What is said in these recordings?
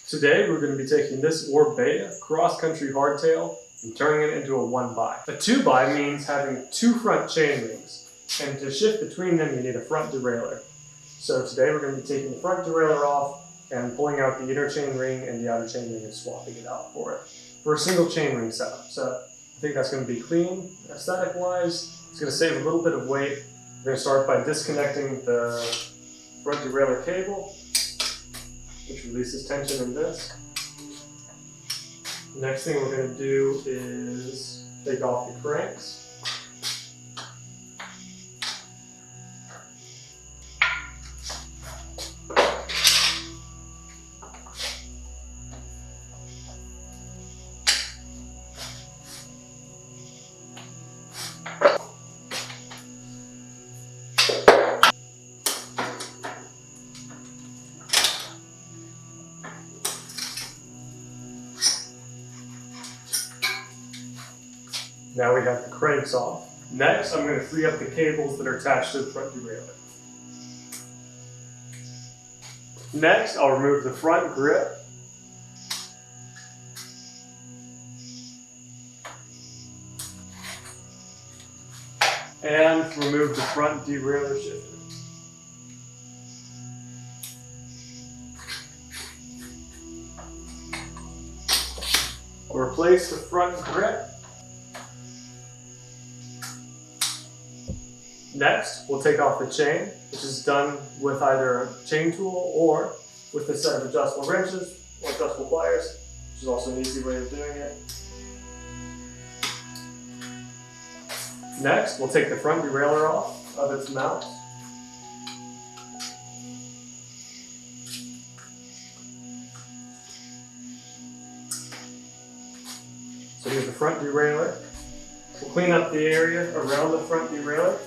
Today we're going to be taking this Orb Beta cross-country hardtail and turning it into a 1x. A 2x means having two front chain rings, and to shift between them you need a front derailleur. So today we're going to be taking the front derailleur off and pulling out the inner chain ring and the outer chain ring and swapping it out for a single chain ring setup. So I think that's going to be clean, aesthetic-wise. It's going to save a little bit of weight. We're going to start by disconnecting the front derailleur cable, which releases tension in this. The next thing we're going to do is take off the cranks. Now we have the cranks off. Next, I'm going to free up the cables that are attached to the front derailleur. Next, I'll remove the front grip. And remove the front derailleur shifter. I'll replace the front grip. Next, we'll take off the chain, which is done with either a chain tool or with a set of adjustable wrenches or adjustable pliers, which is also an easy way of doing it. Next, we'll take the front derailleur off of its mount. So here's the front derailleur. We'll clean up the area around the front derailleur.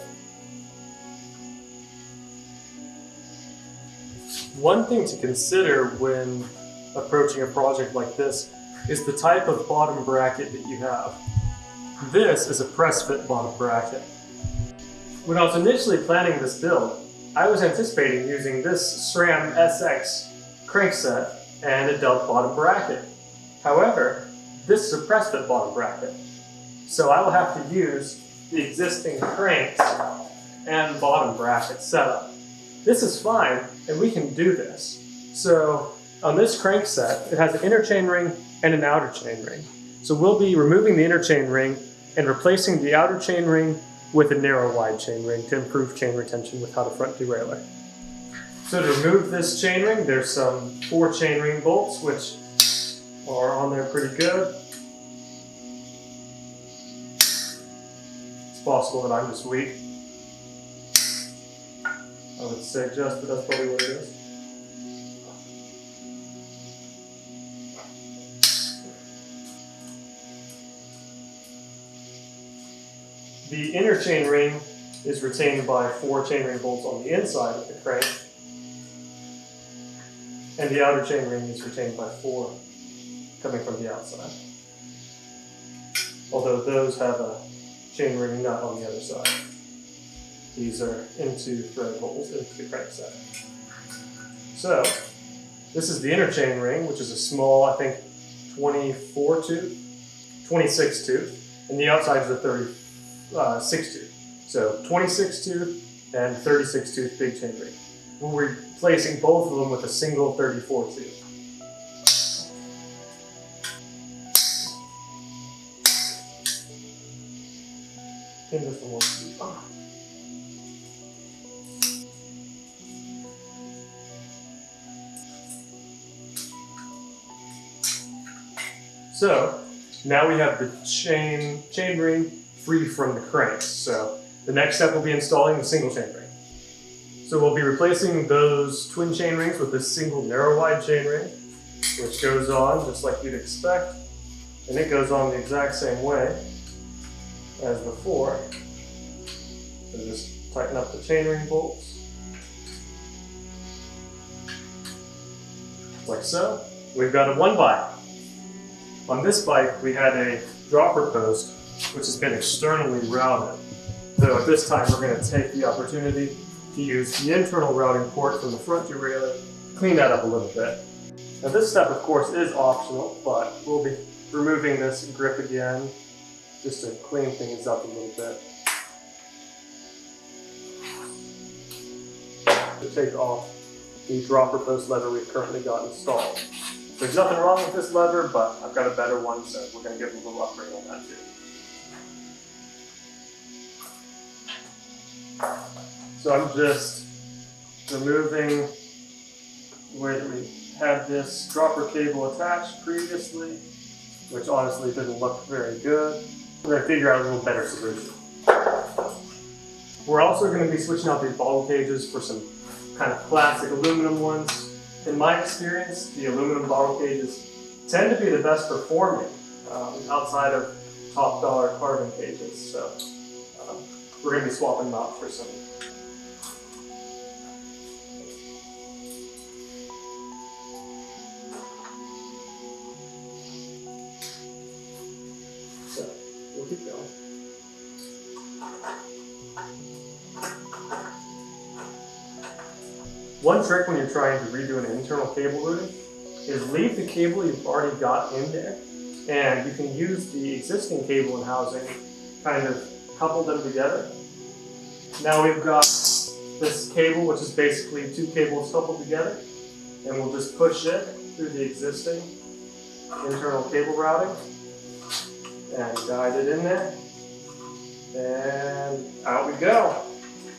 One thing to consider when approaching a project like this is the type of bottom bracket that you have. This is a press fit bottom bracket. When I was initially planning this build, I was anticipating using this SRAM SX crankset and a delt bottom bracket. However, this is a press fit bottom bracket, so I will have to use the existing cranks and bottom bracket setup. This is fine, and we can do this. So on this crank set, it has an inner chain ring and an outer chain ring. So we'll be removing the inner chain ring and replacing the outer chain ring with a narrow wide chain ring to improve chain retention without a front derailleur. So to remove this chain ring, there's some 4 chain ring bolts, which are on there pretty good. It's possible that I'm just weak. I would suggest that that's probably what it is. The inner chain ring is retained by 4 chainring bolts on the inside of the crank, and the outer chain ring is retained by 4 coming from the outside. Although those have a chain ring nut on the other side. These are into thread holes into the crankset. So, this is the inner chain ring, which is a small, I think, 24 tooth, 26 tooth, and the outside is a 36 tooth. So 26 tooth and 36 tooth big chain ring. We're replacing both of them with a single 34 tooth. And this one wants to be on. So now we have the chain ring free from the cranks. So the next step will be installing the single chain ring. So we'll be replacing those twin chain rings with this single narrow wide chain ring, which goes on just like you'd expect. And it goes on the exact same way as before. So just tighten up the chain ring bolts. Like so. We've got a 1x. On this bike, we had a dropper post, which has been externally routed. So at this time, we're going to take the opportunity to use the internal routing port from the front derailleur, clean that up a little bit. Now this step, of course, is optional, but we'll be removing this grip again just to clean things up a little bit. To take off the dropper post lever we've currently got installed. There's nothing wrong with this lever, but I've got a better one, so we're going to give it a little upgrade on that too. So I'm just removing where we had this dropper cable attached previously, which honestly didn't look very good. We're going to figure out a little better solution. We're also going to be switching out these bottle cages for some kind of classic aluminum ones. In my experience, the aluminum bottle cages tend to be the best performing outside of top dollar carbon cages. So we're going to be swapping them out for some. So we'll keep going. One trick when you're trying to redo an internal cable routing is leave the cable you've already got in there, and you can use the existing cable and housing, kind of couple them together. Now we've got this cable, which is basically two cables coupled together, and we'll just push it through the existing internal cable routing and guide it in there, and out we go.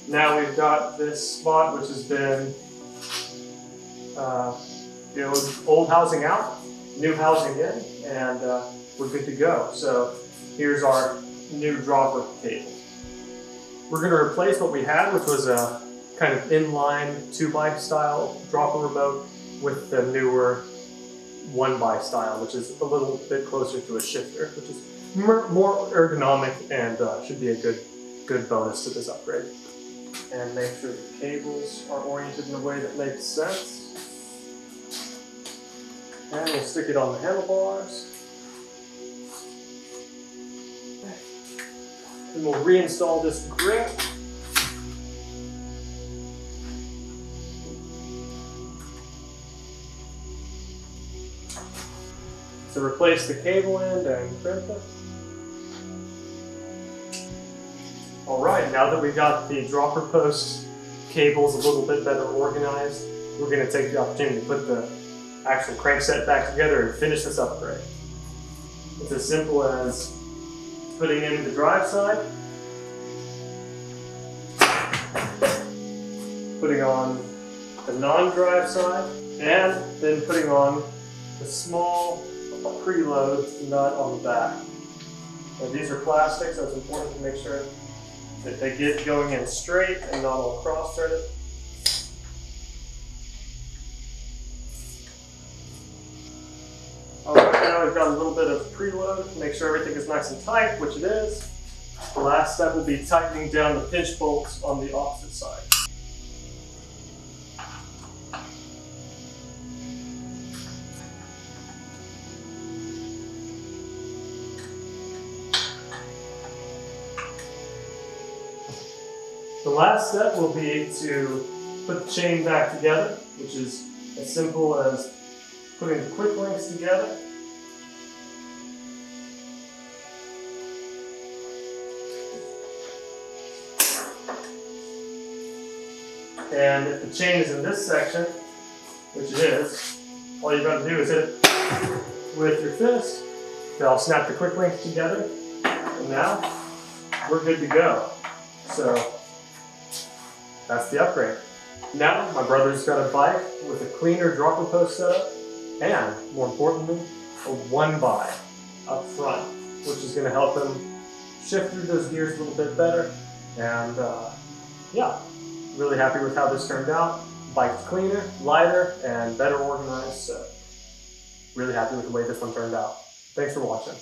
Now we've got this spot which has been old housing out, new housing in, and we're good to go. So here's our new dropper cable. We're going to replace what we had, which was a kind of inline 2x style dropper remote, with the newer 1x style, which is a little bit closer to a shifter, which is more ergonomic and should be a good bonus to this upgrade. And make sure the cables are oriented in a way that makes sense. And we'll stick it on the handlebars. And we'll reinstall this grip. So replace the cable end and crimp it. Alright, now that we've got the dropper post cables a little bit better organized, we're going to take the opportunity to put the actual crankset back together and finish this upgrade. It's as simple as putting in the drive side, putting on the non-drive side, and then putting on the small preload nut on the back. And these are plastic, so it's important to make sure that they get going in straight and not all cross-threaded. Alright, now we've got a little bit of preload to make sure everything is nice and tight, which it is. The last step will be tightening down the pinch bolts on the opposite side. The last step will be to put the chain back together, which is as simple as putting the quick links together. And if the chain is in this section, which it is, all you've got to do is hit it with your fist. That'll snap the quick links together, and now we're good to go. So that's the upgrade. Now my brother's got a bike with a cleaner dropper post setup, and more importantly, a 1x up front, which is going to help him shift through those gears a little bit better. And yeah, really happy with how this turned out. Bike's cleaner, lighter, and better organized, so really happy with the way this one turned out. Thanks for watching.